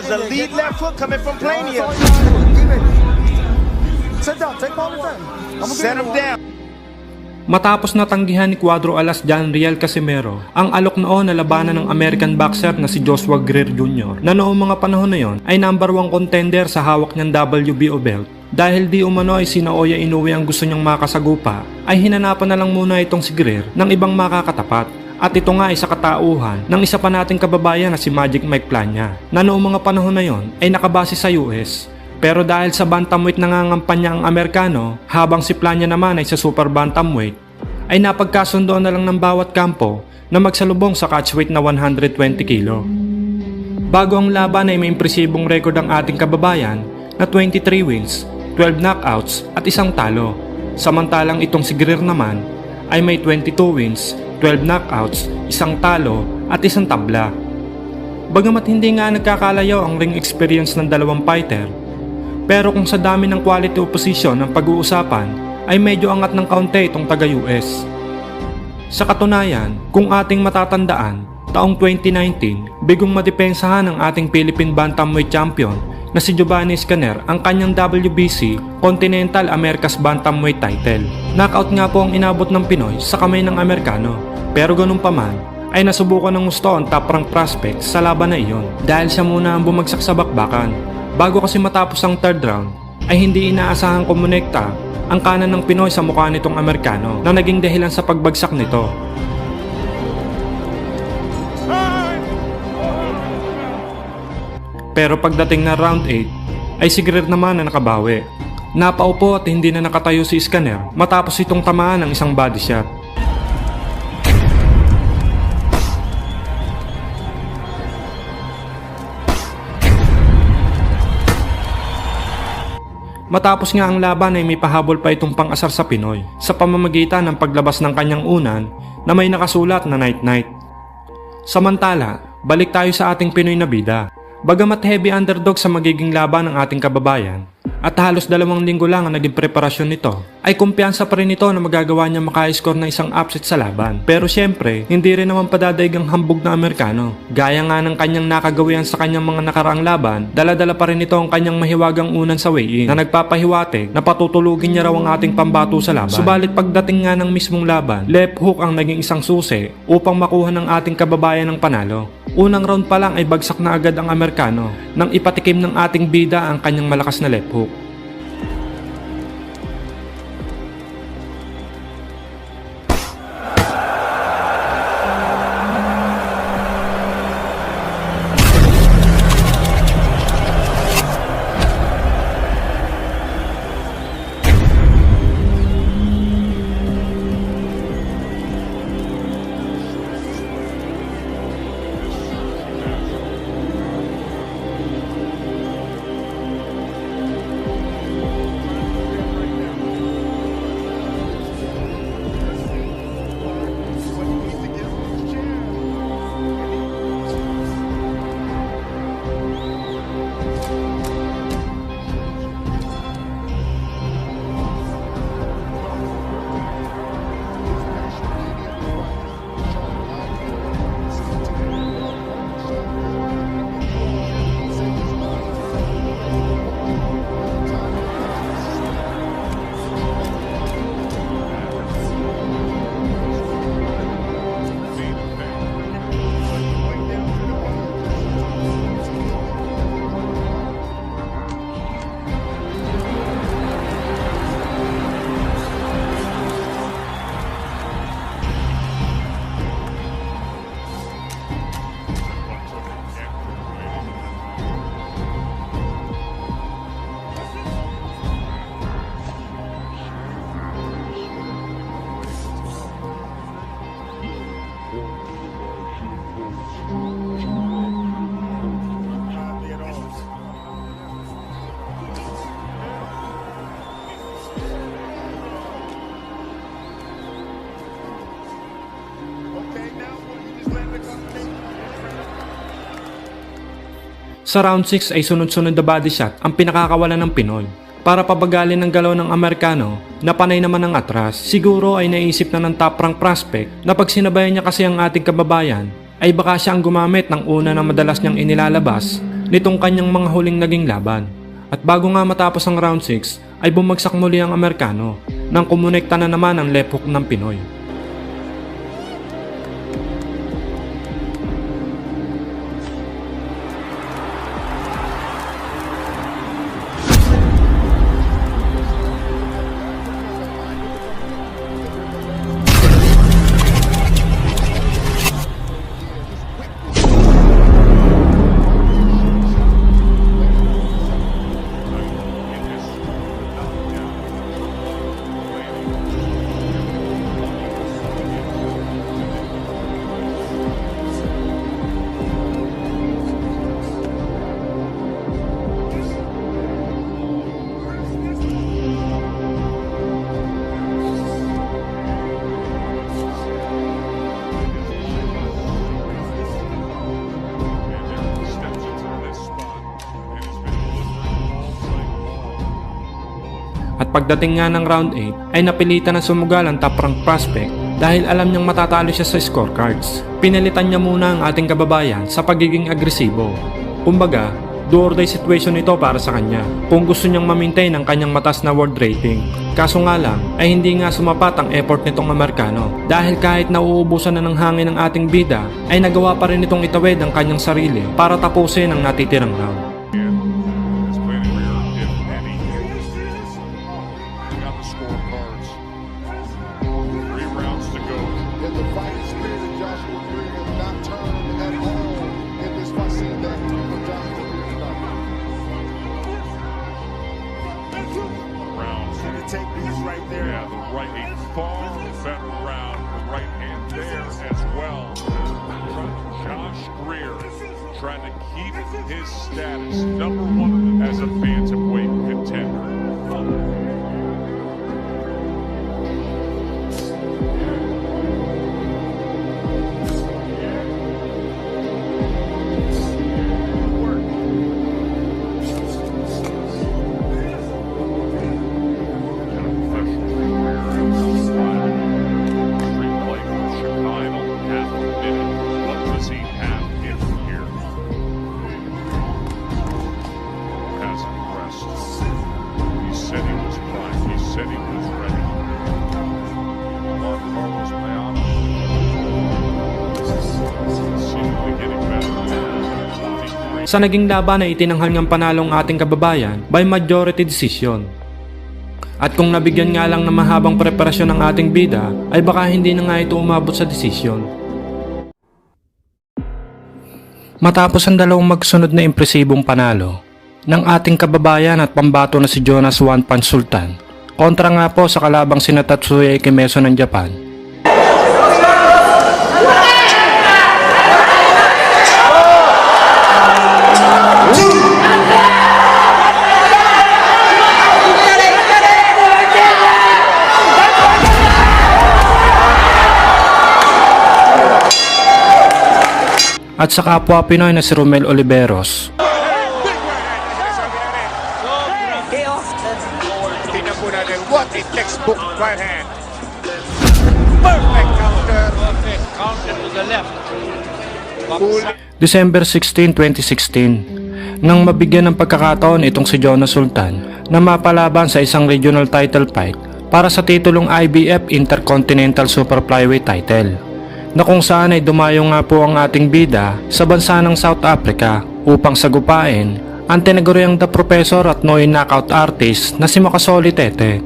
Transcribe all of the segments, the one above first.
was a lead left hook coming from Plania. Sit down, take all the time. Set him down. Matapos natanggihan ni Cuadro Alas Janriel Casimero ang alok noon na labanan ng American boxer na si Joshua Greer Jr. na noong mga panahon na yon ay number 1 contender sa hawak niyang WBO belt. Dahil di umano ay si Naoya Inoue ang gusto niyang makasagupa, ay hinanapan na lang muna itong si Greer ng ibang makakatapat. At ito nga ay sa katauhan ng isa pa nating kababayan na si Magic Mike Plania na noong mga panahon na yon ay nakabase sa US. Pero dahil sa bantamweight nangangampanya ang Amerikano, habang si Plania naman ay sa super bantamweight, ay napagkasundoan na lang ng bawat kampo na magsalubong sa catchweight na 120 kilo. Bago ang laban ay may impresibong record ang ating kababayan na 23 wins, 12 knockouts at isang talo. Samantalang itong si Greer naman ay may 22 wins, 12 knockouts, isang talo at isang tabla. Bagamat hindi nga nagkakalayaw ang ring experience ng dalawang fighter, pero kung sa dami ng quality opposition ng pag-uusapan ay medyo angat ng kaunti itong taga-US. Sa katunayan, kung ating matatandaan, taong 2019, bigong madepensahan ng ating Philippine Bantamweight Champion na si Giovanni Escaner ang kanyang WBC Continental Americas Bantamweight title. Knockout nga po ang inabot ng Pinoy sa kamay ng Amerikano, pero ganun pa man, ay nasubukan ng gusto ang top rank prospect sa laban na iyon dahil siya muna ang bumagsak sa bakbakan. Bago kasi matapos ang third round, ay hindi inaasahang kumonekta ang kanan ng Pinoy sa mukha nitong Amerikano na naging dahilan sa pagbagsak nito. Pero pagdating na round 8, ay si Greer naman na nakabawi. Napaupo at hindi na nakatayo si Escaner matapos itong tamaan ng isang body shot. Matapos nga ang laban ay may pahabol pa itong pang-asar sa Pinoy sa pamamagitan ng paglabas ng kanyang unan na may nakasulat na night-night. Samantala, balik tayo sa ating Pinoy na bida. Bagamat heavy underdog sa magiging laban ng ating kababayan at halos 2 linggo lang ang naging preparasyon nito, ay kumpiyansa pa rin ito na magagawa niya maka-score ng isang upset sa laban. Pero syempre, hindi rin naman padadaig ang hambog na Amerikano. Gaya nga ng kanyang nakagawian sa kanyang mga nakaraang laban, dala-dala pa rin ito ang kanyang mahiwagang unan sa weigh-in na nagpapahiwatig na patutulugin niya raw ang ating pambato sa laban. Subalit pagdating nga ng mismong laban, left hook ang naging isang susi upang makuha ng ating kababayan ng panalo. Unang round pa lang ay bagsak na agad ang Amerikano nang ipatikim ng ating bida ang kanyang malakas na left hook. Sa round 6 ay sunod-sunod na body shot ang pinakakawalan ng Pinoy. Para pabagalin ng galaw ng Amerikano na panay naman ang atras, siguro ay naisip na ng top rank prospect na pag sinabayan niya kasi ang ating kababayan ay baka siya ang gumamit ng una na madalas niyang inilalabas nitong kanyang mga huling naging laban. At bago nga matapos ang round 6 ay bumagsak muli ang Amerikano nang kumonekta na naman ang left hook ng Pinoy. At pagdating nga ng round 8 ay napilitan na sumugal ang top rank prospect dahil alam niyang matatalo siya sa scorecards. Pinalitan niya muna ang ating kababayan sa pagiging agresibo. Kumbaga, do or die situation ito para sa kanya kung gusto niyang ma-maintain ang kanyang mataas na world rating. Kaso nga lang ay hindi nga sumapat ang effort nitong Amerikano dahil kahit nauubusan na ng hangin ang ating bida ay nagawa pa rin itong itawid ang kanyang sarili para tapusin ang natitirang round. Take these right there. Yeah, the right, a far better round. The right hand there as well. Josh Greer trying to keep his status #1 as a bantamweight contender. Sa naging laban ay itinanghal ngang panalo ang ating kababayan by majority decision. At kung nabigyan nga lang ng mahabang preparasyon ng ating bida ay baka hindi na nga ito umabot sa desisyon. Matapos ang dalawang magsunod na impresibong panalo ng ating kababayan at pambato na si Jonas One Punch Sultan kontra nga po sa kalabang sina Tatsuya Ikemeso ng Japan. At sa kapwa Pinoy na si Romel Oliveros. Tingnan po natin, what a textbook right hand. Perfect counter. Perfect counter to the left. December 16, 2016, nang mabigyan ng pagkakataon itong si Jonas Sultan na mapalaban sa isang regional title fight para sa titulong IBF Intercontinental Super Flyweight title, na kung saan ay dumayo nga po ang ating bida sa bansa ng South Africa upang sagupain ang tinaguriang The Professor at Noy knockout artist na si Makasoli Tete,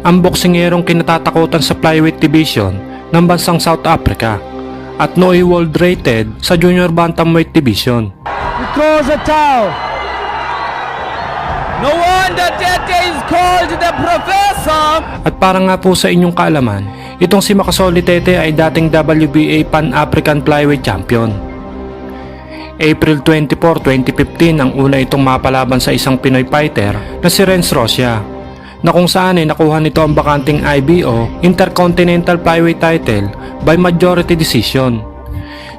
ang boksingerong kinatatakutan sa flyweight division ng bansang South Africa at Noy world rated sa junior bantamweight division. He calls a towel. No wonder Tete is called the Professor. At para nga po sa inyong kaalaman, itong si Makasoli Tete ay dating WBA Pan-African Flyweight Champion. April 24, 2015 ang una itong mapalaban sa isang Pinoy fighter na si Renz Rosia, na kung saan ay nakuha nito ang bakanting IBO Intercontinental Flyweight title by majority decision.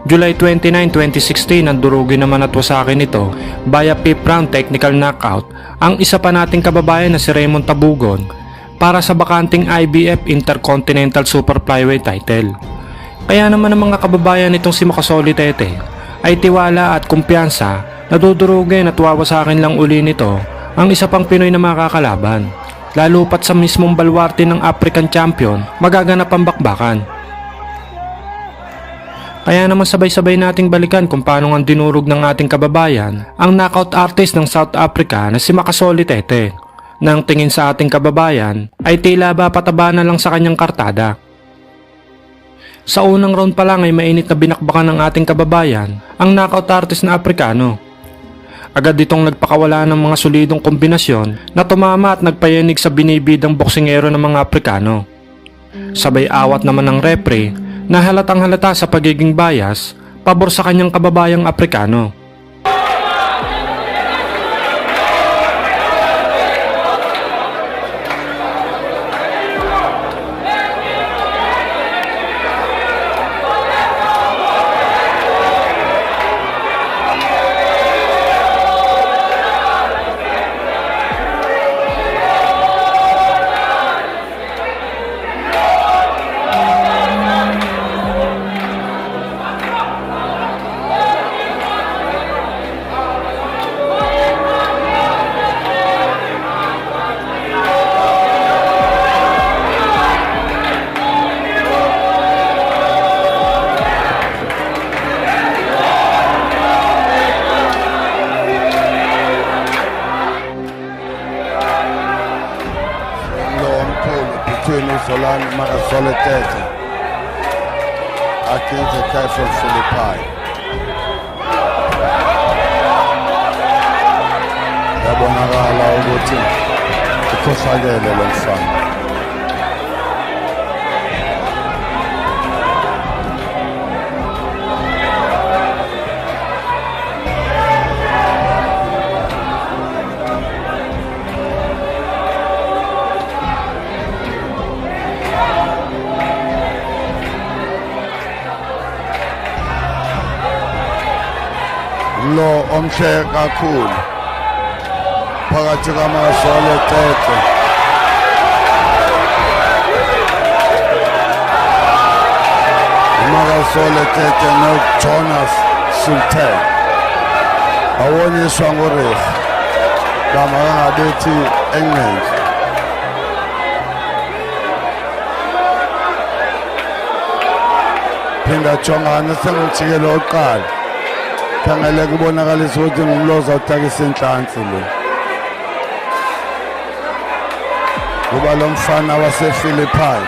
July 29, 2016 ang durugin naman at wasakin nito via 5th round technical knockout ang isa pa nating kababayan na si Raymond Tabugon para sa bakanting IBF Intercontinental Super Flyweight title. Kaya naman ang mga kababayan nitong si Makasoli Tete ay tiwala at kumpiyansa Nadudurugin at wawasakin lang uli nito ang isa pang Pinoy na makakalaban. Lalo pat sa mismong baluarte ng African Champion, magaganap ang bakbakan. Kaya naman sabay-sabay nating balikan kung paano nga dinurog ng ating kababayan ang knockout artist ng South Africa na si Makasole Tete. Nang tingin sa ating kababayan ay tila ba pataba na lang sa kanyang kartada. Sa unang round pa lang ay mainit na binakbakan ng ating kababayan ang knockout artist na Aprikano. Agad itong nagpakawala ng mga solidong kombinasyon na tumama at nagpayanig sa binibidang boksingero ng mga Aprikano. Sabay awat naman ng referee na halatang halata sa pagiging bias pabor sa kanyang kababayang Aprikano. Between Solani Makasole Tete against the guy from Philippines. Yabonakala ukuthi ukhohlakele lo mfana. Lo omhle kakhulu phakathi kaMakasole Tete Makasole Tete no-Jonas Sultan awoniswa ngurefu gama kangabethi England. Phinda jongana sengumjikelo oqala khangele kubonakalisa ukuthi ngumloza uthakisa inhlansi lo. Kuba lo mfana wasePhilippines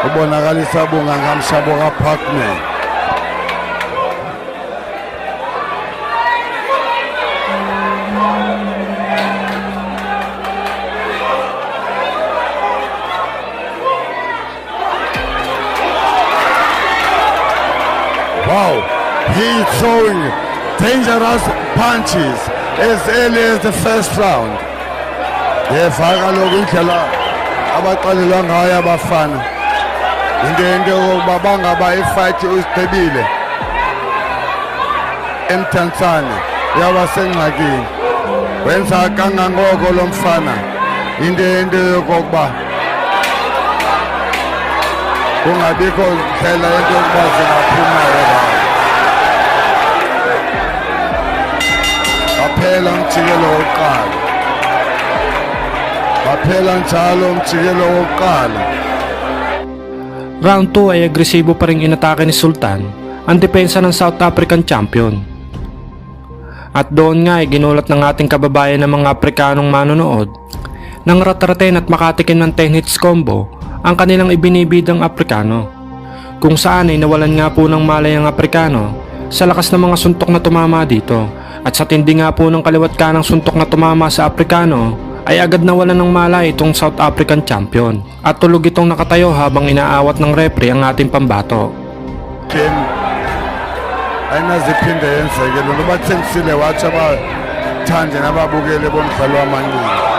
ubonakalisa bungangamshabo kaParkman. Wow, he's throwing dangerous punches as early as the first round. Yefaka lokhu indlela abaqalelwa ngayo abafana. Into yokuba bangaba ifight usigqibile emthansane yaba sengxakini. Wenza kangangoko lo mfana into yokuba kungabikho ndlela into yokuba zingaphuma. Baphela umjikelo wokuqala. Baphela njalo umjikelo wokuqala. Round 2 ay agresibo pa rin inatake ni Sultan ang depensa ng South African Champion. At doon nga ay ginulat ng ating kababayan ng mga Aprikanong manonood nang ratraten at makatikim ng 10 hits combo ang kanilang ibinibidang Aprikano, kung saan ay nawalan nga po ng malay ang Aprikano sa lakas ng mga suntok na tumama dito. At sa tindi nga po ng kaliwat kanang suntok na tumama sa Aprikano ay agad nawalan ng malay itong South African Champion at tulog itong nakatayo habang inaawat ng referee ang ating pambato. Kim ayinaziphinde yenzeke lo bathengisile wathi abathandi nababukele bomdlalo wamaningi.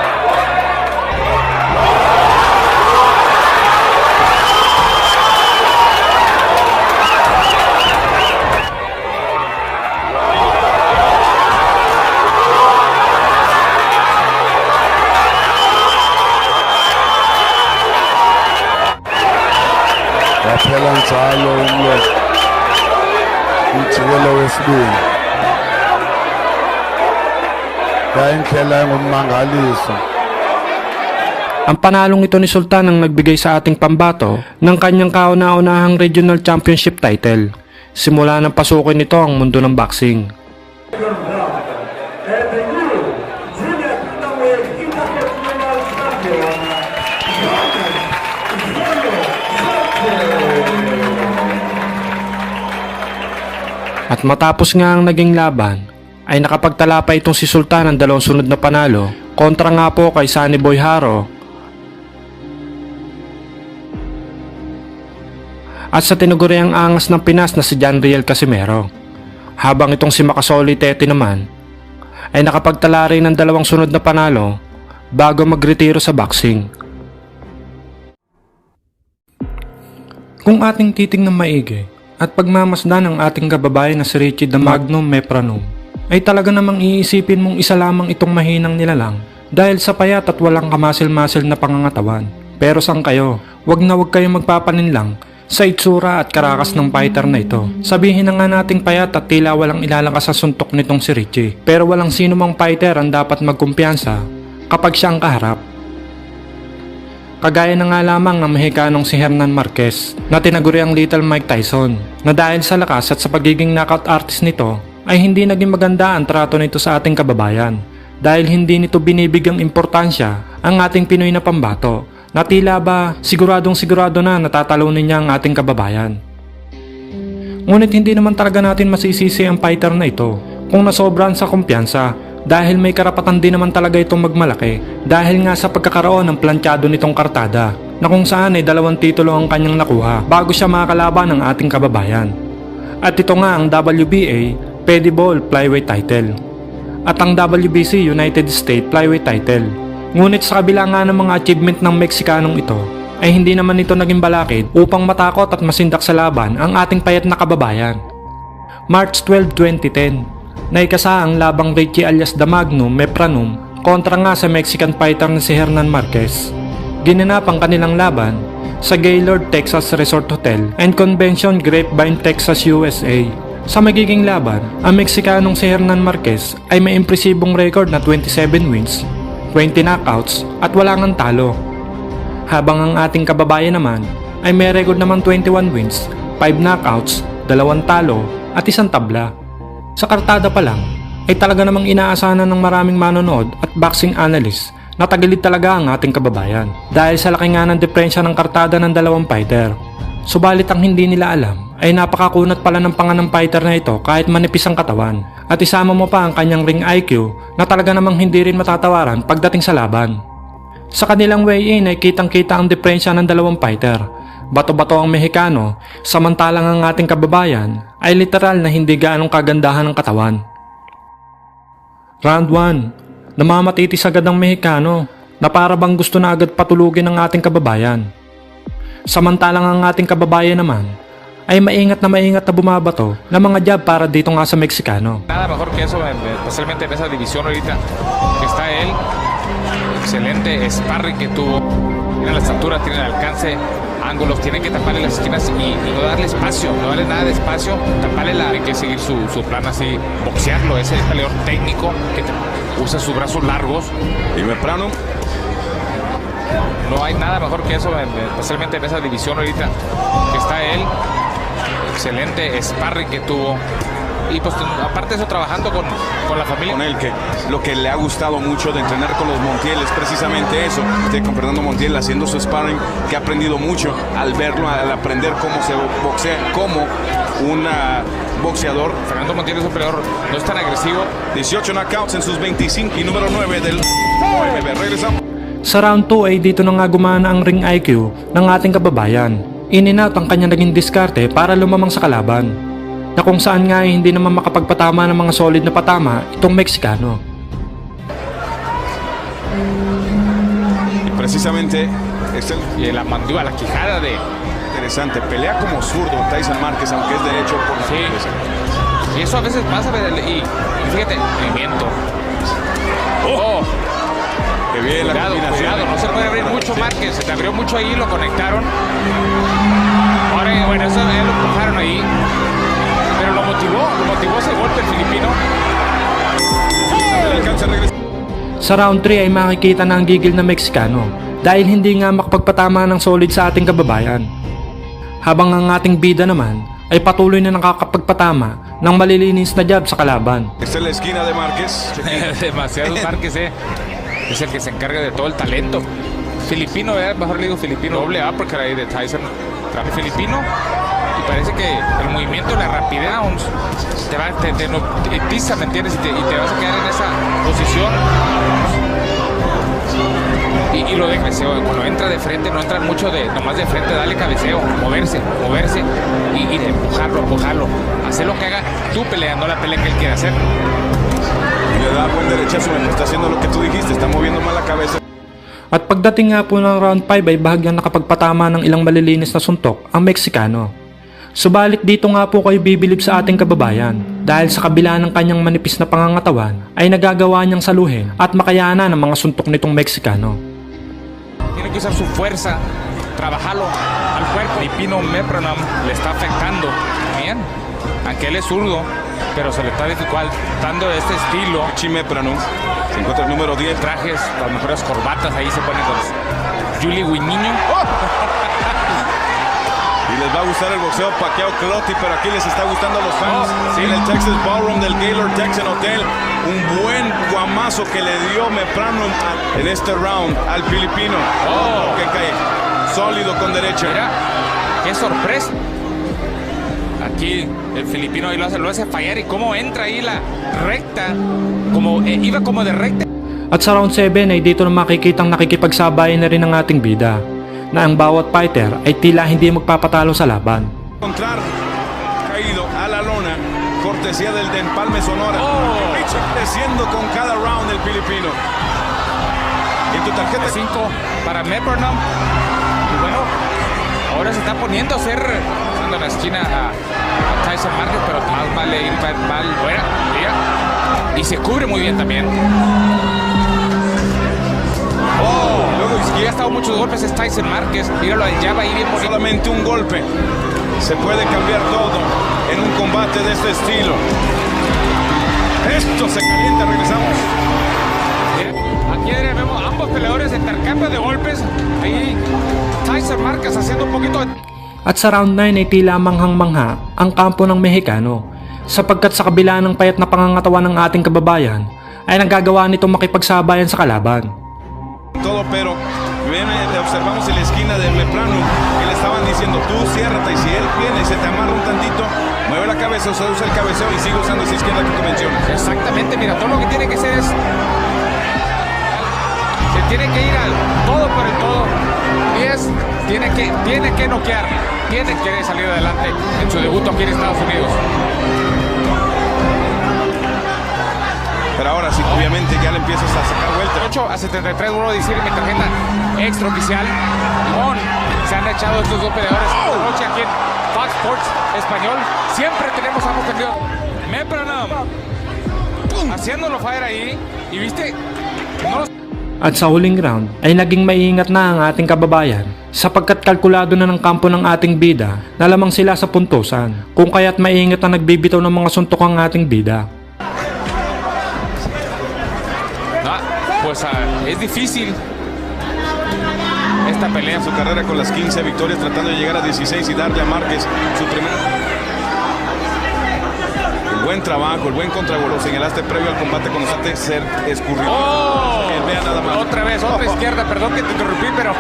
Waphela njalo umjikelo wesibili. kaya indlela ngummangaliso. Ang panalong ito ni Sultan ang nagbigay sa ating pambato ng kanyang kauna-unahang regional championship title. Simula ng pasukin nito ang mundo ng boxing. At matapos nga ang naging laban, ay nakapagtala pa itong si Sultan ng 2 sunod na panalo kontra nga po kay Sunny Boy Haro at sa tinaguriang angas ng Pinas na si John Riel Casimero. Habang itong si Makasoli Tete naman ay nakapagtala rin ng 2 sunod na panalo bago magretiro sa boxing. Kung ating titingnan maigi at pagmamasdan ng ating kababayan na si Richie the Magnum Mepranum, ay talaga namang iisipin mong isa lamang itong mahinang nilalang dahil sa payat at walang kamasil-masil na pangangatawan. Pero sang kayo, wag na wag kayong magpapaninlang sa itsura at karakas ng fighter na ito. Sabihin na nga nating payat at tila walang ilalakas sa suntok nitong si Richie. Pero walang sino mang fighter ang dapat magkumpiyansa kapag siya ang kaharap. Kagaya na nga lamang ng Mexicanong si Hernan Marquez na tinaguri ang Little Mike Tyson, na dahil sa lakas at sa pagiging knockout artist nito ay hindi naging maganda ang trato nito sa ating kababayan dahil hindi nito binibigyang importansya ang ating Pinoy na pambato na tila ba siguradong sigurado na natatalunin niya ang ating kababayan. Ngunit hindi naman talaga natin masisisi ang fighter na ito kung nasobran sa kumpiyansa dahil may karapatan din naman talaga itong magmalaki dahil nga sa pagkakaroon ng planchado nitong kartada na kung saan ay 2 titulo ang kanyang nakuha bago siya makakalaban ng ating kababayan. At ito nga ang WBA Pediball Flyweight title at ang WBC United States Flyweight title. Ngunit sa kabila nga ng mga achievement ng Mexicanong ito ay hindi naman ito naging balakid upang matakot at masindak sa laban ang ating payat na kababayan. March 12, 2010 naikasa ang labang Richie alias The Magnum Mepranum kontra nga sa Mexican fighter na si Hernan Marquez. Ginanap ang kanilang laban sa Gaylord Texas Resort Hotel and Convention Grapevine, Texas, USA. Sa magiging laban, ang Mexicanong si Hernan Marquez ay may impresibong record na 27 wins, 20 knockouts at wala ngang talo. Habang ang ating kababayan naman ay may record naman 21 wins, 5 knockouts, 2 talo at 1 tabla. Sa kartada pa lang ay talaga namang inaasahan ng maraming manonood at boxing analyst na tagilid talaga ang ating kababayan dahil sa laki nga ng diferensya ng kartada ng 2 fighter. Subalit ang hindi nila alam ay napakakunat pala ng panga ng fighter na ito kahit manipis ang katawan at isama mo pa ang kanyang ring IQ na talaga namang hindi rin matatawaran pagdating sa laban. Sa kanilang weigh-in ay kitang-kita ang diferensya ng 2 fighter. Bato-bato ang Mexicano, samantalang ang ating kababayan ay literal na hindi gaanong kagandahan ng katawan. Round 1, namamatitis agad ang Mexicano na para bang gusto na agad patulugin ang ating kababayan. Samantalang ang ating kababayan naman ay maingat na bumabato ng mga jab para dito nga sa Mexicano. Nada mejor que eso, especialmente en esa división ahorita que está él. Excelente sparring que tuvo. Tiene la estatura, tiene el alcance, ángulos, tiene que taparle las esquinas y no darle espacio, no darle nada de espacio, taparle hay que seguir su plan así, boxearlo, ese peleador técnico que usa sus brazos largos. Y Mepranum, no hay nada mejor que eso, especialmente en esa división ahorita que está él. Excelente sparring que tuvo. Y pues aparte de eso, trabajando con la familia. con él, que lo que le ha gustado mucho de entrenar con los Montiel es precisamente eso, con Fernando Montiel haciendo su sparring, que ha aprendido mucho al verlo, al aprender cómo se boxea, como un boxeador. Fernando Montiel es un peleador, no es tan agresivo. 18 knockouts en sus 25 y número 9 del OMB. Regresamos. Sa round 2 ay dito na nga gumana ang ring IQ ng ating kababayan. In-and-out ang kanyang naging diskarte para lumamang sa kalaban, na kung saan nga ay hindi naman makapagpatama ng mga solid na patama itong Mexicano. Y precisamente Y la mandíbula, la quijada de... interesante, pelea como zurdo Tyson Márquez, aunque es derecho por la Sí. cabeza. Y eso a veces pasa, y fíjate, movimiento. Oh, Que bien la combinación. cuidado, no se puede abrir mucho Márquez, se te abrió mucho ahí, lo conectaron. Ahora, bueno, eso ya lo empujaron ahí, pero lo motivó ese golpe el filipino. Le alcanza a regresar. Sa round 3 ay makikita na ang gigil na Meksikano dahil hindi nga makapagpatama ng solid sa ating kababayan. Habang ang ating bida naman ay patuloy na nakakapagpatama ng malilinis na jab sa kalaban. Esta es la esquina de Márquez. Demasiado Márquez, es el que se encarga de todo el talento. Filipino, mejor le digo filipino, doble uppercut ahí de Tyson. Filipino, y parece que el movimiento, la rapidez, te noctiza, ¿me entiendes? Y te vas a quedar en esa posición. Y lo de cabeceo, cuando entra de frente, no entra mucho nomás de frente, dale cabeceo, moverse y de empujarlo, hacer lo que haga tú peleando la pelea que él quiere hacer. Y le da buen derechazo, está haciendo lo que tú dijiste, está moviendo mal la cabeza. At pagdating nga po ng round 5 ay bahagyang nakapagpatama ng ilang malilinis na suntok ang Meksikano. Subalit dito nga po kayo bibilib sa ating kababayan dahil sa kabila ng kanyang manipis na pangangatawan ay nagagawa niyang saluhin at makayanan ng mga suntok nitong Meksikano. Tiene que usar su fuerza, trabajarlo al cuerpo. Filipino Mepronam le está afectando bien, aunque él es zurdo, pero se le está dificultando este estilo. Chimeprano, se encuentra el número 10. Trajes, las mejores corbatas, ahí se ponen con Julie Winiño. Y les va a gustar el boxeo Pacquiao Clotti, pero aquí les está gustando a los fans. Sí, en el Texas Ballroom del Gaylord Texan Hotel. Un buen guamazo que le dio Meprano en este round al filipino. Que cae sólido con derecha. Mira, qué sorpresa. Aquí el filipino ahí lo hace fallar. Y cómo entra ahí la recta. Iba como de recta. At sa round 7 ay dito na makikitang nakikipagsabayan na rin ang ating bida na ang bawat fighter ay tila hindi magpapatalo sa laban. Encontrar caído a la lona, cortesía del de Empalme Sonora. Richard creciendo con cada round el filipino. Y tu tarjeta 5 para Mepronam. Y bueno, ahora se está poniendo a hacer en la esquina a Tyson Márquez, pero más vale ir mal fuera. Y se cubre muy bien también. Y ha estado muchos golpes es Tyson Márquez. Míralo al jab ahí bien bonito. Solamente un golpe. Se puede cambiar todo en un combate de este estilo. Esto se calienta, regresamos. Aquí vemos ambos peleadores intercambio de golpes. Ahí Tyson Márquez haciendo un poquito de... At sa round 9 ay tila manghang-mangha ang kampo ng Mexicano sapagkat sa kabila ng payat na pangangatawan ng ating kababayan ay nagagawa nito makipagsabayan sa kalaban. Todo, pero observamos en la esquina de Meprano que le estaban diciendo tú ciérrate, y si él viene y se te amarra un tantito, mueve la cabeza, usa el cabeceo y sigue usando esa izquierda que tú mencionas. Exactamente, mira, todo lo que tiene que hacer es se tiene que ir al todo por el todo. Tiene que noquear, tiene que salir adelante en su debut aquí en Estados Unidos. Pero ahora sí, obviamente ya le empiezas a sacar vuelta. 8 a 73, vuelvo a decir, mi tarjeta extraoficial. Se han echado estos dos peleadores esta noche aquí en Fox Sports Español. Siempre tenemos a ambos peleadores. Mepronam haciéndolo fire ahí. Y viste, no. At sa huling round ay naging maingat na ang ating kababayan sapagkat kalkulado na ng kampo ng ating bida na lamang sila sa puntusan kung kaya't maingat na nagbibitaw ng mga suntok ang ating bida. Pues es difícil esta pelea. Su carrera con las 15 victorias, tratando de llegar a 16 y darle a Márquez su primer. El buen trabajo, el buen contragolpe. Lo señalaste previo al combate con Sate ser escurrido. Vea nada más. Otra vez, otra izquierda, perdón que te interrumpí, pero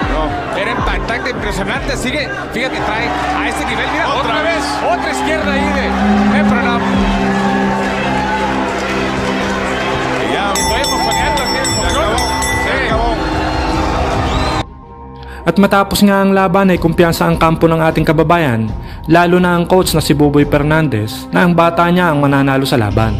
era impactante, impresionante. Sigue, fíjate, trae a ese nivel. Mira, otra vez, otra izquierda ahí de Mepronam. Estoy emocionado aquí. At matapos nga ang laban ay kumpiyansa ang kampo ng ating kababayan, lalo na ang coach na si Buboy Fernandez na ang bata niya ang mananalo sa laban.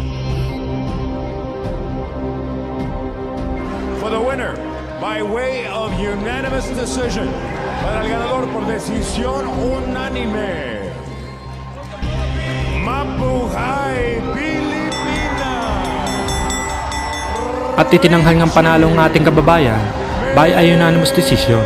For the winner, by way of unanimous decision, para el ganador por decisión unánime, Mabuhay Pilipinas! At itinanghal ng panalo ng ating kababayan by a unanimous decision.